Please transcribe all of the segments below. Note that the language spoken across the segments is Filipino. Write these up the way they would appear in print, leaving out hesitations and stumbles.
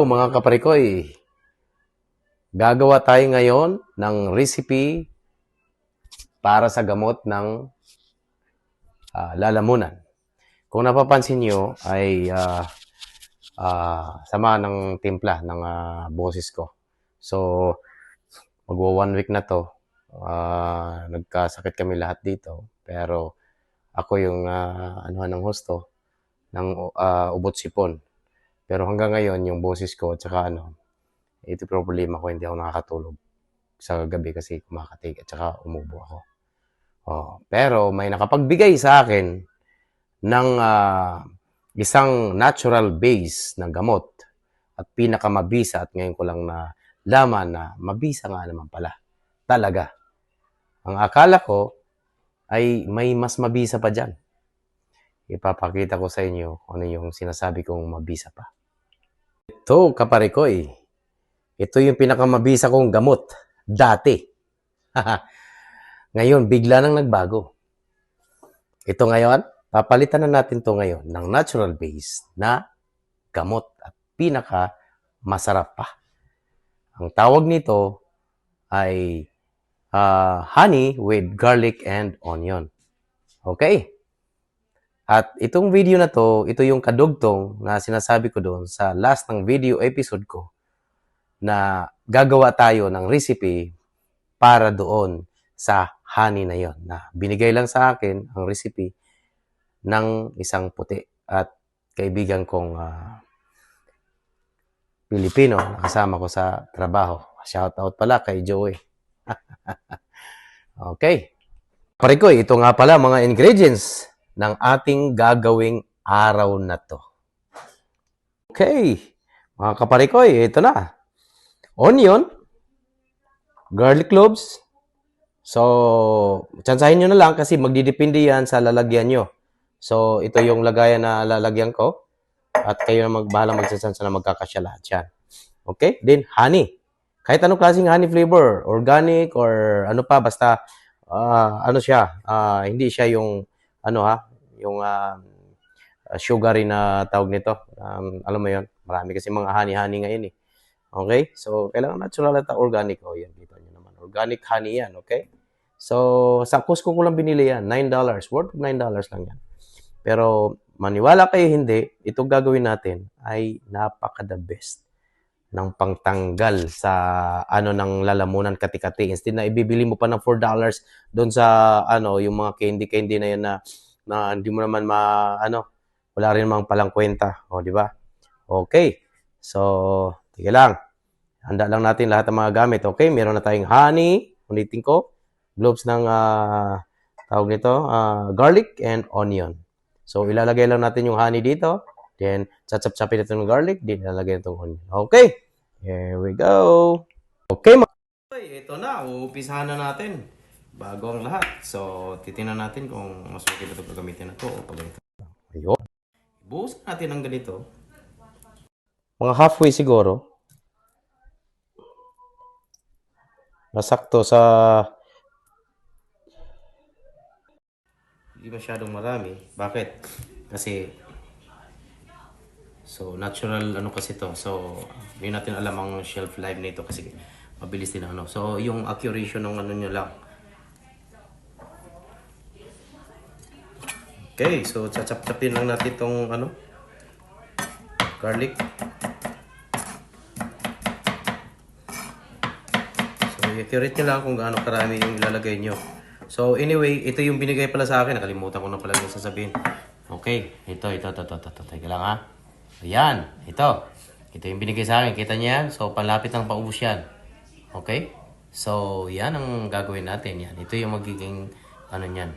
Mga kaparikoy, gagawa tayo ngayon ng recipe para sa gamot ng lalamunan. Kung napapansin nyo ay sama ng timpla ng boses ko. So, magwa 1 week na to. Nagkasakit kami lahat dito. Pero ako yung ng husto ng ubot sipon. Pero hanggang ngayon, yung boses ko at saka ito problema ko, hindi ako nakakatulog sa gabi kasi kumakatig at saka umubo ako. Pero may nakapagbigay sa akin ng isang natural base ng gamot at pinakamabisa at ngayon ko lang na laman na mabisa nga naman pala. Talaga. Ang akala ko ay may mas mabisa pa dyan. Ipapakita ko sa inyo ano yung sinasabi kong mabisa pa. Ito, kaparikoy. Ito yung pinakamabisa kong gamot. Dati. Ngayon, bigla nang nagbago. Ito ngayon, papalitan na natin to ngayon ng natural base na gamot at pinaka masarap pa. Ang tawag nito ay honey with garlic and onion. Okay? At itong video na to, ito yung kadugtong na sinasabi ko doon sa last ng video episode ko na gagawa tayo ng recipe para doon sa honey na yon. Na binigay lang sa akin ang recipe ng isang puti at kaibigan kong Pilipino na kasama ko sa trabaho. Shout out pala kay Joey. Okay. Parikoy, ito nga pala mga ingredients ng ating gagawing araw na to. Okay. Mga kaparikoy, ito na. Onion, garlic cloves. So, tsansahin nyo na lang kasi magdidepende yan sa lalagyan nyo. So, ito yung lagayan na lalagyan ko. At kayo na bahala magsasansa na magkakasya lahat yan. Okay? Then, honey. Kahit anong klaseng honey flavor. Organic or ano pa. Basta, hindi siya yung, yung sugary na tawag nito. Alam mo yun? Marami kasi mga honey ngayon eh. Okay? So, kailangan natural at organic. Yan, dito nyo naman. Organic honey yan, okay? So, sa Costco ko lang binili yan. $9. Worth of $9 lang yan. Pero, maniwala kayo hindi, itong gagawin natin ay napaka-the best ng pangtanggal sa ng lalamunan kati-kati. Instead na ibibili mo pa ng $4 doon sa yung mga candy na yan na hindi mo naman wala rin namang palang kwenta. Di ba? Okay. So, sige lang. Handa lang natin lahat ng mga gamit. Okay, meron na tayong honey. Ulitin ko. Cloves ng tawag nito, garlic and onion. So, ilalagay lang natin yung honey dito. Then, chachap-chapin natin yung garlic. Then, ilalagay natin yung onion. Okay. Here we go. Okay, ito na. Uupisahan na natin. Bago ang lahat. So, titingnan natin kung mas okay ba ito gagamitin na ito o pag ganito. Ayun. Ibuhusan natin ng ganito. Mga halfway siguro. Nasakto sa hindi masyadong marami. Bakit? Kasi natural kasi to. So, hindi natin alam ang shelf life nito kasi mabilis din So, yung accuracy ng nyo lang. Okay, so chachap-chapin lang natin itong garlic. I-accurate nyo lang kung gaano karami yung ilalagay nyo. So, anyway, ito yung binigay pala sa akin. Nakalimutan ko na pala yung sasabihin. Okay, ito. Teka lang ha. Ayan, ito. Ito yung binigay sa akin. Kita niya yan? So, palapit ng paubos yan. Okay? So, yan ang gagawin natin. Yan. Ito yung magiging niyan.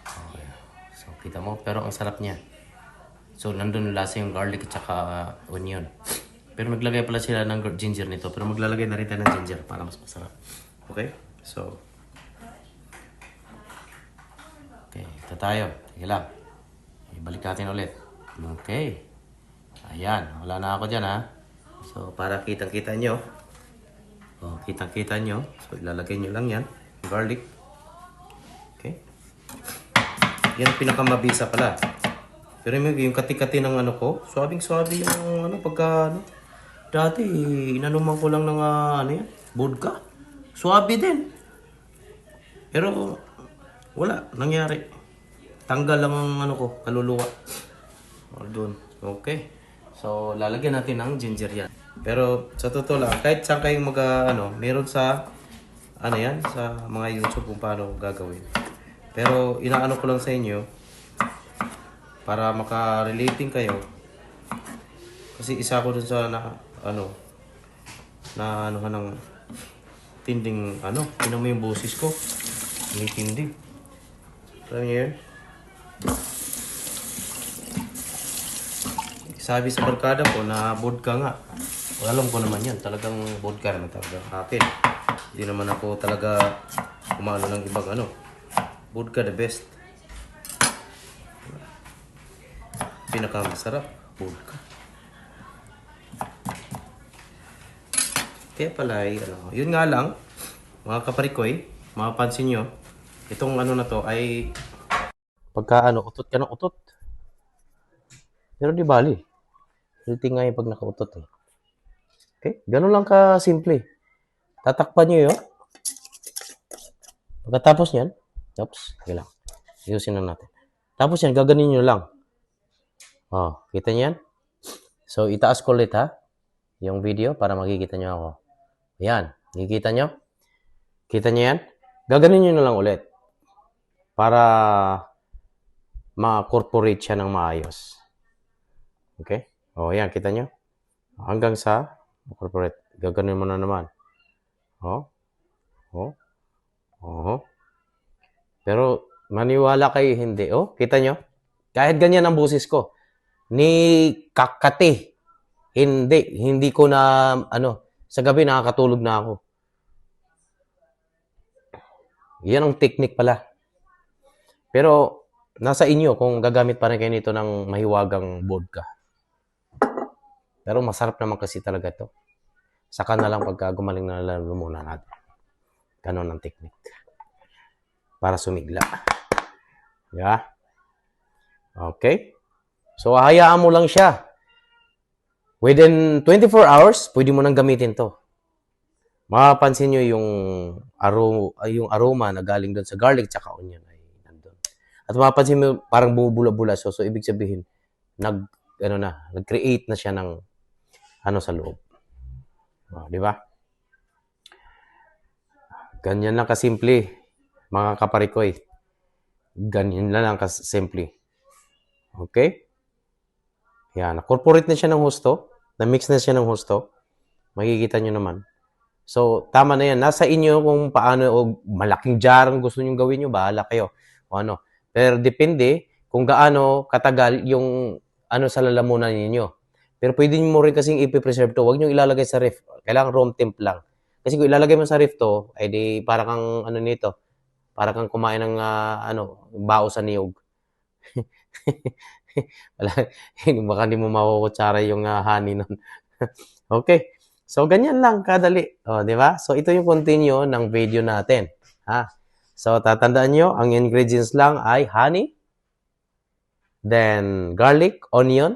Okay. So, kita mo. Pero ang sarap niya. So, nandun lasa yung garlic at saka onion. Pero naglagay pala sila ng ginger nito. Pero maglalagay na rin tayo ng ginger para mas masarap. Okay? So, okay. Ito tayo. Sige lang. Ibalik natin ulit. Okay. Ayan. Wala na ako dyan ha. So, para kitang-kita nyo. Kitang-kita nyo. So, ilalagay nyo lang yan. Garlic. Okay. Yan ang pinakamabisa pala. Pero yung kati-kati ng ko, swabing-swabe yung Dati, inanuman ko lang ng ano yan, vodka. Suwabe din. Pero, wala, nangyari. Tanggal lang ang ano ko, kaluluwa. O, doon. Okay. So, lalagyan natin ng ginger yan. Pero, sa totoo lang, kahit saan kayong meron sa, ano yan, sa mga YouTube kung paano gagawin. Pero, inaano ko lang sa inyo, para maka-relating kayo. Kasi isa ko dun sa na ano ka ng tinding, tinan mo yung boses ko. May tindi. Alam niyo yun? Sabi sa barkada ko na vodka nga. Alam ko naman yan. Talagang vodka naman talaga akin. Hindi naman ako talaga kumano ng ibang Vodka the best. Pinakamasarap. Vodka. Kaya pala yun nga lang, mga kaparikoy, mapapansin nyo, itong na to ay pagka utot ka ng utot. Pero di bali. Healthy nga yung pag nakautot eh. Okay? Ganun lang ka-simple. Tatakpan nyo yun. Pagkatapos nyan, okay lang. Ayusin na natin. Tapos yan, gaganin nyo lang. Kita nyo yan? So, itaas ko ulit ha. Yung video para makikita nyo ako. Ayan. Nakikita nyo? Kita nyo yan? Gaganin nyo na lang ulit. Para ma-corporate siya ng maayos. Okay? Ayan. Kita nyo? Hanggang sa corporate. Gaganin mo na naman. Pero maniwala kayo hindi. Kita nyo? Kahit ganyan ang boses ko. Ni kakati. Hindi ko na, sa gabi nakakatulog na ako. Yan ang technique pala. Pero, nasa inyo kung gagamit pa rin kayo nito ng mahiwagang vodka. Pero masarap naman kasi talaga to. Saka na lang pagka gumaling na lalo muna natin. Ganon ang technique. Para sumigla. Yeah? Okay? So, hayaan mo lang siya. Within 24 hours, pwede mo nang gamitin to. Mapapansin nyo yung aroma na galing doon sa garlic tsaka onion ay nandun. At mapapansin mo parang bumubula-bula. So, ibig sabihin, nag-create na siya ng sa loob. Di ba? Ganyan lang kasimple, mga kaparikoy. Ganyan lang kasimple. Okay? Yan. Na-corporate na siya ng husto. Na-mix na siya ng husto. Makikita nyo naman. So, tama na yan. Nasa inyo kung paano o malaking jar ang gusto nyo gawin nyo. Bahala kayo. Pero depende kung gaano katagal yung sa lalamunan ninyo. Pero pwede mo rin kasing ipipreserve to. Huwag nyo ilalagay sa ref. Kailangan room temp lang. Kasi kung ilalagay mo sa ref to, ay di para kang nito. Para kang kumain ng bao sa niyog. Baka hindi mo makukutsara yung honey nun. Okay. So, ganyan lang kadali. Di ba? So, ito yung continue ng video natin. So, tatandaan nyo, ang ingredients lang ay honey, then garlic, onion,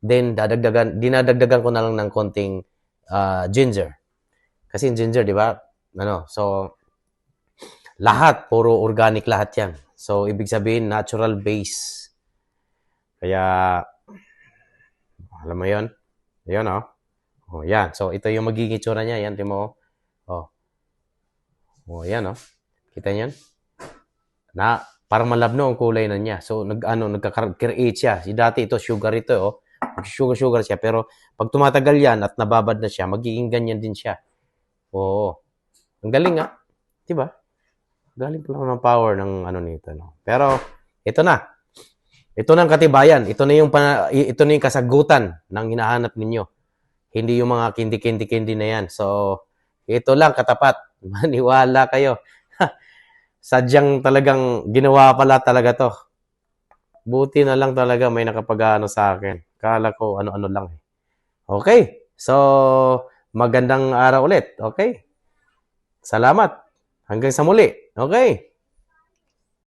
then dinadagdagan ko na lang ng konting ginger. Kasi yung ginger, di ba? So, lahat, puro organic lahat yan. So, ibig sabihin, natural base. Kaya, alam mo yun? Yun, yan. So, ito yung magiging itsura niya. Yan, timo. Yan, Kita niyan? Parang malabno ang kulay na niya. So, nagka-create siya. Dati ito, sugar ito, Sugar siya. Pero, pag tumatagal yan at nababad na siya, magiging ganyan din siya. Ang galing, Diba? Galing pa lang ng power ng nito, Pero, ito na. Ito na ang katibayan. Ito na yung kasagutan ng hinahanap ninyo. Hindi yung mga kindi na yan. So, ito lang katapat. Maniwala kayo. Sadyang talagang ginawa pala talaga to. Buti na lang talaga may nakapag-ano sa akin. Kala ko ano-ano lang. Okay. So, magandang araw ulit. Okay. Salamat. Hanggang sa muli. Okay.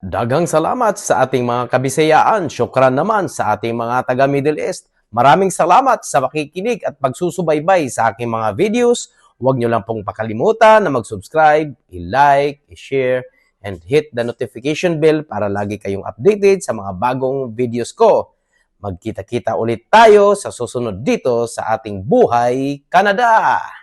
Daghang salamat sa ating mga kabisayaan. Syukran naman sa ating mga taga Middle East. Maraming salamat sa pakikinig at pagsusubaybay sa aking mga videos. Huwag nyo lang pong pakalimutan na mag-subscribe, i-like, i-share, and hit the notification bell para lagi kayong updated sa mga bagong videos ko. Magkita-kita ulit tayo sa susunod dito sa ating Buhay Canada!